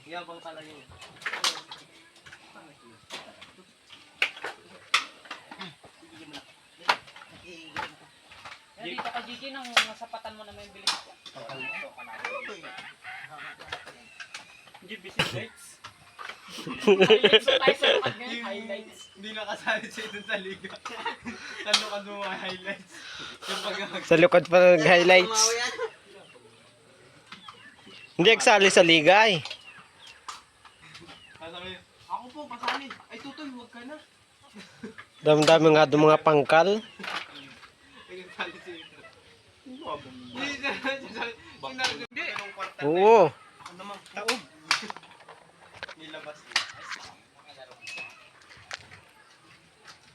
Yabang talaga yun. Dito ka Gigi nang sapatan mo naman yung bilis ko. Give me some lights. Highlights so tayo sa lukad ngayon. Highlights. Hindi nakasali siya dun sa liga. Talo ka mo mga highlights. Yung pag- Sa likod pa nag-highlights. Hindi nagsali sa liga eh. Sabi, ako po, pasali. Ay, tutoy, huwag ka na. Dami-dami nga doon mga pangkal. Nagkasali siya dito. Hindi siya. Hindi. Oo. Ano naman? Taob. Nilabas niya.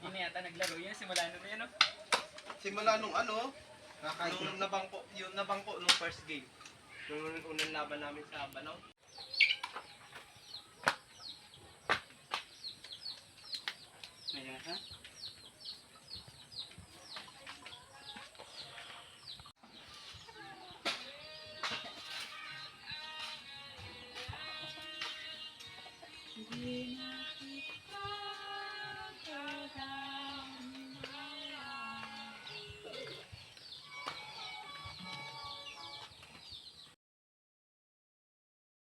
Hindi yata naglaro yan. Simula na yan. Simula nung ano, yung nabangko nung first game. Nung unang laban namin sa Banaw. Ngayon ha?